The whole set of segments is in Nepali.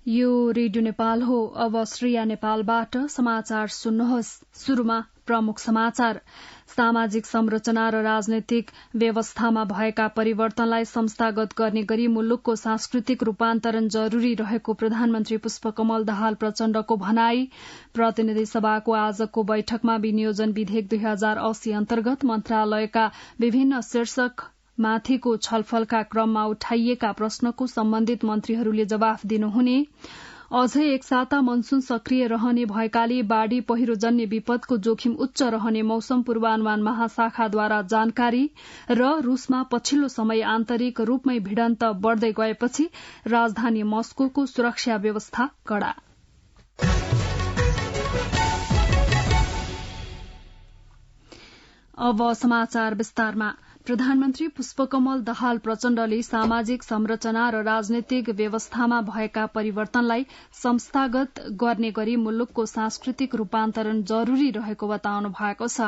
यो रेडियो नेपाल हो। अब श्रेया नेपालबाट समाचार सुन्नुहोस्। शुरूमा प्रमुख समाचार। सामाजिक संरचना र राजनैतिक व्यवस्थामा भएका परिवर्तनलाई संस्थागत गर्ने गरी मुलुकको सांस्कृतिक रूपान्तरण जरूरी रहेको प्रधानमन्त्री पुष्पकमल दाहाल प्रचण्डको भनाई। प्रतिनिधि सभाको आजको बैठकमा विनियोजन विधेयक 2080 अन्तर्गत मन्त्रालयका विभिन्न शीर्षक माथिको छलफलका क्रममा उठाइएका प्रश्नको सम्बन्धित मन्त्रीहरूले जवाफ दिनुहुने। अझै एक साता मनसून सक्रिय रहने भएकाले बाढ़ी पहिरोजन्य विपदको जोखिम उच्च रहने मौसम पूर्वानुमान महाशाखाद्वारा जानकारी। र रूसमा पछिल्लो समय आन्तरिक रूपमै भिडन्त बढ़दै गएपछि राजधानी मस्कोको सुरक्षा व्यवस्था कड़ा। अब समाचार विस्तारमा। प्रधानमन्त्री पुष्पकमल दाहाल प्रचण्डले सामाजिक संरचना र राजनैतिक व्यवस्थामा भएका परिवर्तनलाई संस्थागत गर्ने गरी मुलुकको सांस्कृतिक रूपान्तरण जरूरी रहेको बताउनु भएको छ।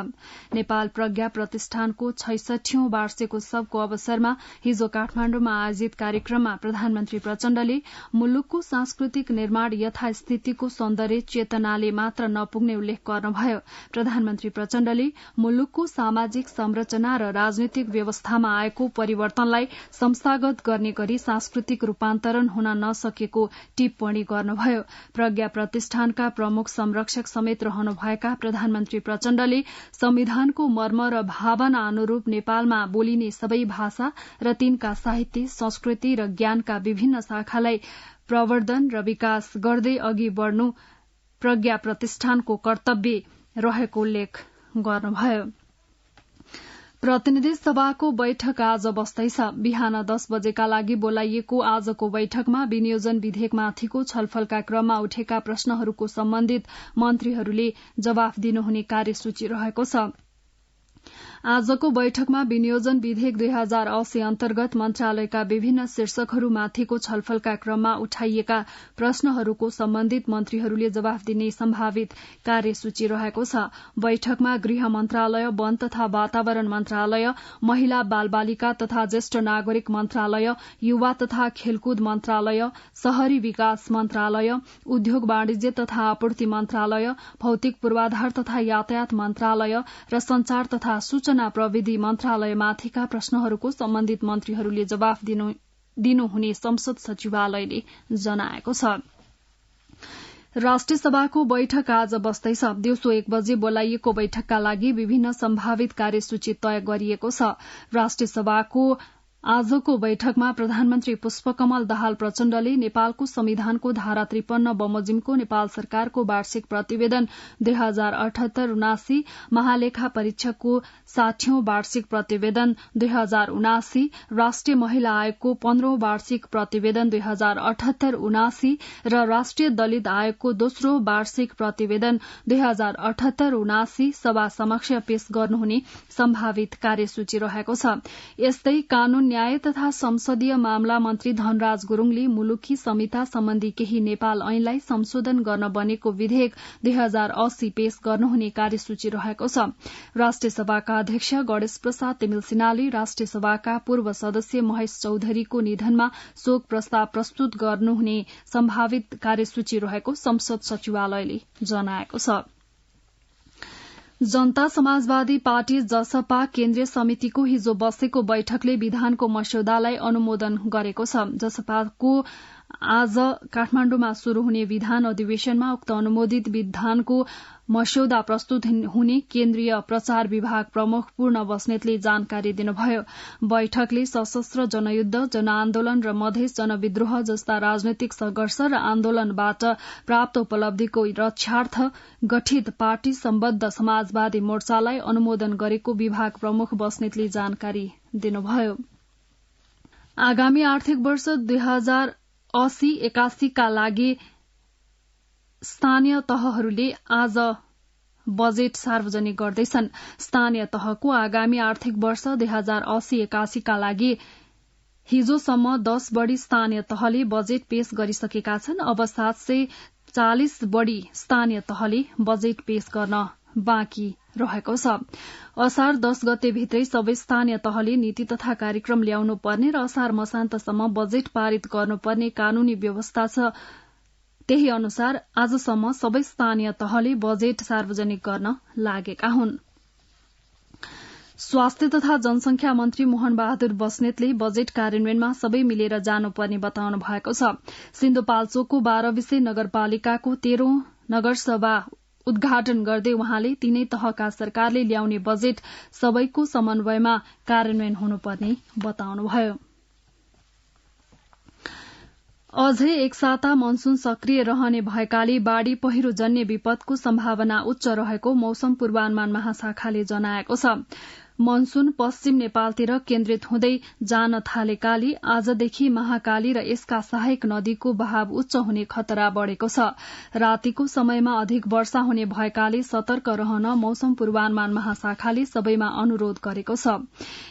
नेपाल प्रज्ञा प्रतिष्ठानको 66औं वार्षिकोत्सवको अवसरमा हिजो काठमाण्डुमा आयोजित कार्यक्रममा प्रधानमन्त्री प्रचण्डले मुलुकको सांस्कृतिक निर्माण यथास्थितिको सौन्दर्य चेतनाले मात्र नपुग्ने उल्लेख गर्नुभयो। प्रधानमन्त्री प्रचण्डले मुलुकको सामाजिक संरचना र राजनैतिक व्यवस्थामा आएको परिवर्तनलाई संस्थागत गर्ने गरी सांस्कृतिक रूपान्तरण हुन नसकेको टिप्पणी गर्नुभयो। प्रज्ञा प्रतिष्ठानका प्रमुख संरक्षक समेत रहनुभएका प्रधानमन्त्री प्रचण्डले संविधानको मर्म र भावना अनुरूप नेपालमा बोलिने सबै भाषा र तिनका साहित्य, संस्कृति र ज्ञानका विभिन्न शाखालाई प्रवर्धन र विकास गर्दै अघि बढ़नु प्रज्ञा प्रतिष्ठानको कर्तव्य रहेको उल्लेख गर्नुभयो। प्रतिनिधि सभाको बैठक आज बस्दैछ। बिहान 10 बजेका लागि बोलाइएको आजको बैठकमा विनियोजन विधेयकमाथिको छलफलका क्रममा उठेका प्रश्नहरूको सम्बन्धित मन्त्रीहरूले जवाफ दिनुहुने कार्यसूची रहेको छ। आजको बैठकमा विनियोजन विधेयक 2080 अन्तर्गत मन्त्रालयका विभिन्न शीर्षकहरूमाथिको छलफलका क्रममा उठाइएका प्रश्नहरूको सम्बन्धित मन्त्रीहरूले जवाफ दिने सम्भावित कार्यसूची रहेको छ। बैठकमा गृह मन्त्रालय, वन तथा वातावरण मन्त्रालय, महिला बाल बालिका तथा ज्येष्ठ नागरिक मन्त्रालय, युवा तथा खेलकुद मन्त्रालय, शहरी विकास मन्त्रालय, उद्योग वाणिज्य तथा आपूर्ति मन्त्रालय, भौतिक पूर्वाधार तथा यातायात मन्त्रालय र संचार तथा सूचना प्रविधि मन्त्रालयमाथिका प्रश्नहरूको सम्बन्धित मन्त्रीहरूले जवाफ दिनुहुने संसद सचिवालयले जनाएको छ। राष्ट्रिय सभाको बैठक आज बस्दैछ। दिउँसो 1 बजे बोलाइएको बैठकका लागि विभिन्न सम्भावित कार्यसूची तय गरिएको छ। राष्ट्रिय सभाको आजको बैठकमा प्रधानमन्त्री पुष्पकमल दाहाल प्रचण्डले नेपालको संविधानको धारा 53 बमोजिमको नेपाल सरकारको वार्षिक प्रतिवेदन 2078-79, महालेखा परीक्षकको 60औं वार्षिक प्रतिवेदन 2079, राष्ट्रिय महिला आयोगको 15औं वार्षिक प्रतिवेदन 2078-79 र राष्ट्रिय दलित आयोगको दोस्रो वार्षिक प्रतिवेदन 2078-79 सभा समक्ष पेश गर्नुहुने सम्भावित कार्यसूची रहेको छ। यस्तै कानून न्याय तथा संसदीय मामला मन्त्री धनराज गुरूङले मुलुकी संहिता सम्बन्धी केही नेपाल ऐनलाई संशोधन गर्न बनेको विधेयक 2080 पेश गर्नुहुने कार्यसूची रहेको छ। राष्ट्रिय सभाका अध्यक्ष गणेश प्रसाद तिमिल सिन्हाले राष्ट्रिय सभाका पूर्व सदस्य महेश चौधरीको निधनमा शोक प्रस्ताव प्रस्तुत गर्नुहुने सम्भावित कार्यसूची रहेको संसद सचिवालयले जनाएको छ। जनता समाजवादी पार्टी जसपा केन्द्रीय समितिको हिजो बसेको बैठकले विधानको मस्यौदालाई अनुमोदन गरेको छ। जसपाको आज काठमाण्डुमा शुरू हुने विधान अधिवेशनमा उक्त अनुमोदित विधानको मस्यौदा प्रस्तुत हुने केन्द्रीय प्रचार विभाग प्रमुख पूर्ण बस्नेतले जानकारी दिनुभयो। बैठकले सशस्त्र जनयुद्ध, जनआन्दोलन र मधेस जनविद्रोह जस्ता राजनैतिक संघर्ष र आन्दोलनबाट प्राप्त उपलब्धिको रक्षार्थ गठित पार्टी सम्बद्ध समाजवादी मोर्चालाई अनुमोदन गरेको विभाग प्रमुख बस्नेतले जानकारी दिनुभयो। आगामी आर्थिक वर्ष 2080-81 का लागि स्थानीय तहहरूले आज बजेट सार्वजनिक गर्दैछन्। स्थानीय तहको आगामी आर्थिक वर्ष 2080-81 का लागि हिजोसम्म 10 बढ़ी स्थानीय तहले बजेट पेश गरिसकेका छन्। अब 740 बढ़ी स्थानीय तहले बजेट पेश गर्न बाँकी रहेको छ। असार 10 गते भित्रै सबै स्थानीय तहले नीति तथा कार्यक्रम ल्याउनु पर्ने र असार मसान्तसम्म बजेट पारित गर्नुपर्ने कानूनी व्यवस्था छ। त्यही अनुसार आजसम्म सबै स्थानीय तहले बजेट सार्वजनिक गर्न लागेका हुन्। स्वास्थ्य तथा जनसंख्या मन्त्री मोहन बहादुर बस्नेतले बजेट कार्यान्वयनमा सबै मिलेर जानुपर्ने बताउनु भएको छ। सिन्धुपाल्चोकको 12 विषय नगरपालिकाको 13औं नगरसभा उद्घाटन गर्दै उहाँले तीनै तहका सरकारले ल्याउने बजेट सबैको समन्वयमा कार्यान्वयन हुनुपर्ने बताउनुभयो। अझै एक साता मनसून सक्रिय रहने भएकाले बाढ़ी पहिरो जन्य विपदको सम्भावना उच्च रहेको मौसम पूर्वानुमान महाशाखाले जनाएको छ। मनसून पश्चिम नेपालतिर केन्द्रित हुँदै जान थालेकाले आजदेखि महाकाली र यसका सहायक नदीको बहाव उच्च हुने खतरा बढ़ेको छ। रातिको समयमा अधिक वर्षा हुने भएकाले सतर्क रहन मौसम पूर्वानुमान महाशाखाले सबैमा अनुरोध गरेको छ।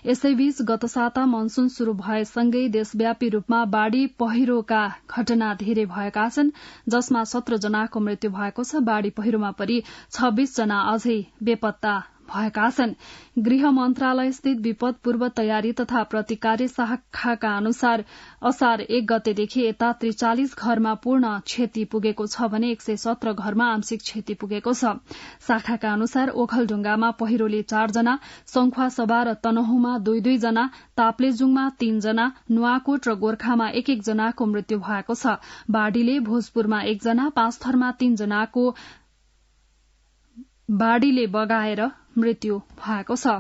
यसैबीच गत साता मनसून शुरू भएसँगै देशव्यापी रूपमा बाढ़ी पहिरोका घटना धेरै भएका छन्, जसमा 17 जनाको मृत्यु भएको छ। बाढ़ी पहिरोमा परि 26 जना अझै बेपत्ता भएका छन्। गृह मन्त्रालय स्थित विपद पूर्व तयारी तथा प्रतिकार शाखाका अनुसार असार 1 गतेदेखि यता 43 घरमा पूर्ण क्षति पुगेको छ भने 117 घरमा आंशिक क्षति पुगेको छ। शाखाका अनुसार ओखलढुंगामा पहिरोले 4 जना, संखुवासभा र तनहुमा 2-2 जना, ताप्लेजुङमा 3 जना, नुवाकोट र गोर्खामा 1-1 जनाको मृत्यु भएको छ। बाढ़ीले भोजपुरमा 1 जना, पाँचथरमा 3 जनाको बाढ़ीले बगाएर मृत्यु भएको छ।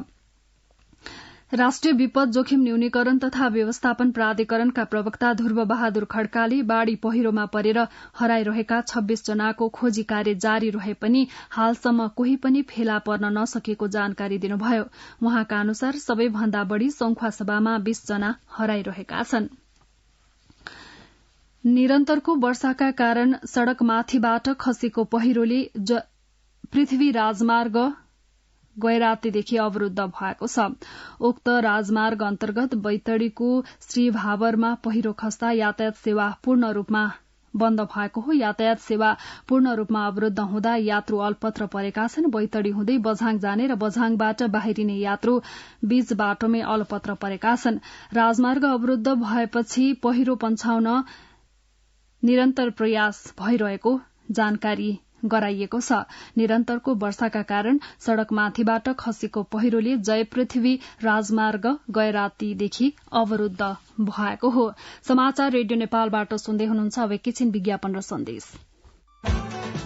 राष्ट्रिय विपद जोखिम न्यूनीकरण तथा व्यवस्थापन प्राधिकरणका प्रवक्ता ध्रुव बहादुर खड्काले बाढ़ी पहिरोमा परेर हराइरहेका 26 जनाको खोजी कार्य जारी रहे पनि हालसम्म कोही पनि फेला पर्न नसकेको जानकारी दिनुभयो। उहाँका अनुसार सबैभन्दा बढ़ी संखुवासभामा 20 जना हराइरहेका छन्। निरन्तरको वर्षाका कारण सड़कमाथिबाट खसेको पहिरोले पृथ्वी राजमार्ग गैरातीदेखि अवरूद्ध भएको छ। उक्त राजमार्ग अन्तर्गत बैतडीको श्रीभावरमा पहिरो खस्दा यातायात सेवा पूर्ण रूपमा बन्द भएको हो। यातायात सेवा पूर्ण रूपमा अवरूद्ध हुँदा यात्रु अल्पत्र परेका छन्। बैतडी हुँदै बझाङ जाने र बझाङबाट बाहिरिने यात्रु बीच बाटोमै अल्पत्र परेका छन्। राजमार्ग अवरूद्ध भएपछि पहिरो पन्छाउन निरन्तर प्रयास भइरहेको जानकारी गराइएको छ। निरन्तरको वर्षाका कारण सड़कमाथिबाट खसेको पहिरोले जय पृथ्वी राजमार्ग गैरातीदेखि अवरूद्ध भएको हो। समाचार रेडियो नेपालबाट सुन्दै हुनुहुन्छ। अब एकैछिन विज्ञापन र सन्देश।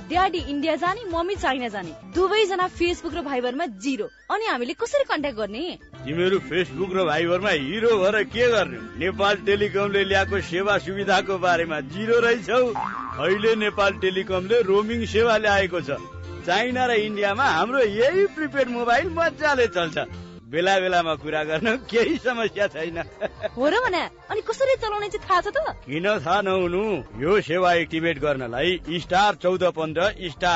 ड्याडी इन्डिया जाने, मम्मी चाइना जाने, दुवैजना फेसबुक र भाइबरमा 0। अनि हामीले कसरी कन्ट्याक्ट गर्ने? तिमीहरू फेसबुक र भाइबरमा हिरो भएर के गर्ने? नेपाल टेलिकमले ल्याएको सेवा सुविधाको बारेमा 0 रहेछौ। अहिले नेपाल टेलिकमले रोमिङ सेवा ल्याएको छ। चाइना र इन्डियामा हाम्रो यही प्रिपेड मोबाइल मजाले चल्छ। बेला बेलामा कुरा गर्न केही समस्या छैन। हो र भने अनि कसरी चलाउने चाहिँ थाहा छ त? किन थाहा नहुनु? यो सेवा एक्टिभेट गर्नलाई *1415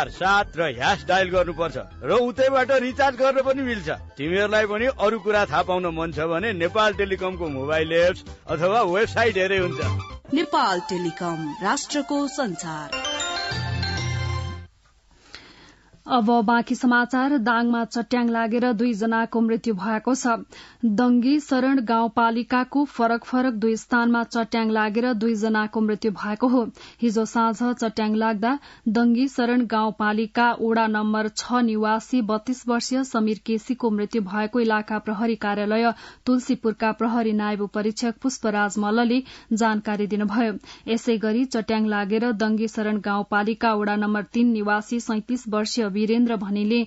*7 र # डायल गर्नुपर्छ र उतैबाट रिचार्ज गर्न पनि मिल्छ। तिमीहरूलाई पनि अरू कुरा थाहा पाउन मन छ भने नेपाल टेलिकमको मोबाइल एप्स अथवा वेबसाइट हेरे हुन्छ। नेपाल टेलिकम, राष्ट्रको संचार। अब बाँकी समाचार। दाङमा चट्याङ लागेर 2 जनाको मृत्यु भएको छ। दङ्गी शरण गाउँपालिकाको फरक फरक 2 स्थानमा चट्याङ लागेर 2 जनाको मृत्यु भएको हो। हिजो साँझ चट्याङ लाग्दा दङ्गी शरण गाउँपालिका वडा नम्बर 6 निवासी 32 वर्षीय समीर केसीको मृत्यु भएको इलाका प्रहरी कार्यालय तुलसीपुरका प्रहरी नायब परीक्षक पुष्पराज मल्लले जानकारी दिनुभयो। यसै गरी चट्याङ लागेर दङ्गी शरण गाउँपालिका वडा नम्बर 3 निवासी 37 वर्षीय वीरेन्द्र भनिले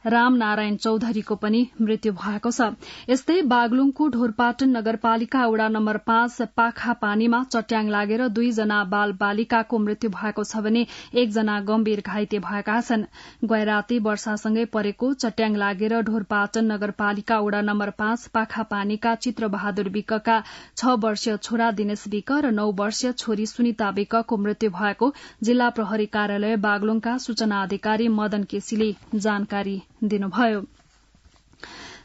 रामनारायण चौधरीको पनि मृत्यु भएको छ। यस्तै बागलुङको ढोरपाटन नगरपालिका वडा नम्बर 5 पाखा पानीमा चट्याङ लागेर 2 जना बाल बालिकाको मृत्यु भएको छ भने 1 जना गम्भीर घाइते भएका छन्। गैराती वर्षासँगै परेको चट्याङ लागेर ढोरपाटन नगरपालिका वडा नम्बर 5 पाखा पानीका चित्र बहादुर विकका 6 वर्षीय छोरा दिनेश विक र 9 वर्षीय छोरी सुनिता विकको मृत्यु भएको जिल्ला प्रहरी कार्यालय बागलुङका सूचना अधिकारी मदन केसीले जानकारी दिनुभयो।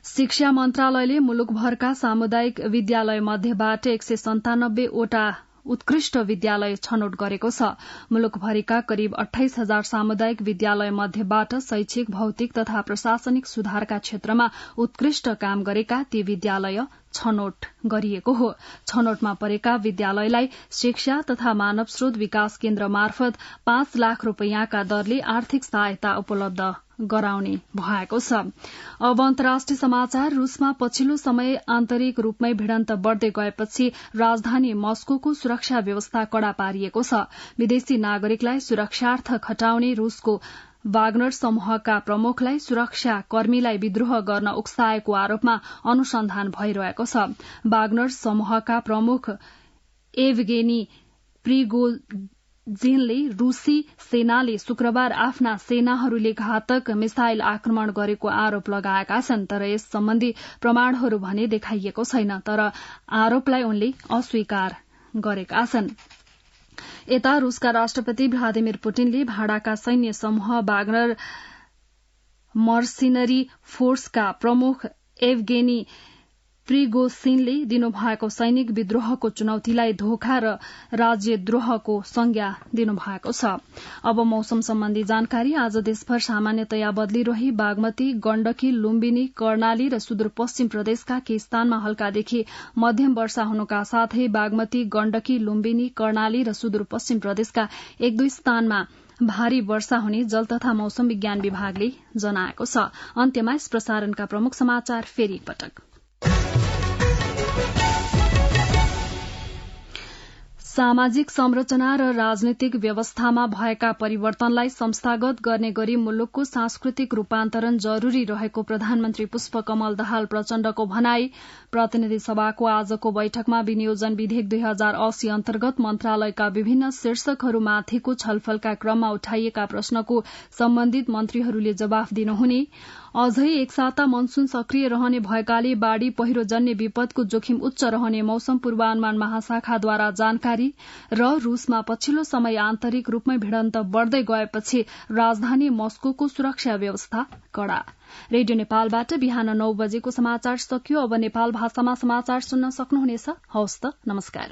शिक्षा मन्त्रालयले मुलुकभरका सामुदायिक विद्यालय मध्येबाट 197 वटा उत्कृष्ट विद्यालय छनौट गरेको छ। मुलुकभरिका करिब 28,000 सामुदायिक विद्यालय मध्येबाट शैक्षिक, भौतिक तथा प्रशासनिक सुधारका क्षेत्रमा उत्कृष्ट काम गरेका ती विद्यालय छनौट गरिएको हो। छनौटमा परेका विद्यालयलाई शिक्षा तथा मानव स्रोत विकास केन्द्र मार्फत 5 लाख रूपियाँका दरले आर्थिक सहायता उपलब्ध गराउने भएको छ। अब अन्तर्राष्ट्रिय समाचार। रूसमा पछिल्लो समय आन्तरिक रूपमै भिडन्त बढ़दै गएपछि राजधानी मस्कोको सुरक्षा व्यवस्था कड़ा पारिएको छ। विदेशी नागरिकलाई सुरक्षार्थ खटाउने रूसको वाग्नर समूहका प्रमुखलाई सुरक्षा कर्मीलाई विद्रोह गर्न उक्साएको आरोपमा अनुसन्धान भइरहेको छ। वाग्नर समूहका प्रमुख एभगेनी प्रिगोजिनले रूसी सेनाले शुक्रबार आफ्ना सेनाहरूले घातक मिसाइल आक्रमण गरेको आरोप लगाएका छन्, तर यस सम्बन्धी प्रमाणहरू भने देखाइएको छैन। तर आरोपलाई उनले अस्वीकार गरेका छन्। यता रूसका राष्ट्रपति भ्लादिमिर पुटिनले भाडाका सैन्य समूह वाग्नर मर्सिनरी फोर्सका प्रमुख एभगेनी प्रिगोजिनले दिनुभएको सैनिक विद्रोहको चुनौतीलाई धोखा र राज्यद्रोहको संज्ञा दिनुभएको छ। अब मौसम सम्बन्धी जानकारी। आज देशभर सामान्यतया बदली रही बागमती, गण्डकी, लुम्बिनी, कर्णाली र सुदूरपश्चिम प्रदेशका केही स्थानमा हल्कादेखि मध्यम वर्षा हुनुका साथै बागमती, गण्डकी, लुम्बिनी, कर्णाली र सुदूरपश्चिम प्रदेशका 1-2 स्थानमा भारी वर्षा हुने जल तथा मौसम विज्ञान विभागले जनाएको छ। अन्त्यमा यस प्रसारणका प्रमुख समाचार फेरि एकपटक। सामाजिक संरचना र राजनीतिक व्यवस्थामा भएका परिवर्तनलाई संस्थागत गर्ने गरी मुलुकको सांस्कृतिक रूपान्तरण जरूरी रहेको प्रधानमन्त्री पुष्पकमल दाहाल प्रचण्डको भनाई। प्रतिनिधि सभाको आजको बैठकमा विनियोजन विधेयक 2080 अन्तर्गत मन्त्रालयका विभिन्न शीर्षकहरूमाथिको छलफलका क्रममा उठाइएका प्रश्नको सम्बन्धित मन्त्रीहरूले जवाफ दिनुहुने। अझै एक साता मनसून सक्रिय रहने भएकाले बाढ़ी पहिरोजन्य विपदको जोखिम उच्च रहने मौसम पूर्वानुमान महाशाखाद्वारा जानकारी। र रूसमा पछिल्लो समय आन्तरिक रूपमै भिडन्त बढ़दै गएपछि राजधानी मस्कोको सुरक्षा व्यवस्था कड़ा। रेडियो नेपालबाट बिहान 9 बजेको समाचार सकियो। अब नेपाल भाषामा समाचार सुन्न सक्नुहुनेछ। हवस् त, नमस्कार।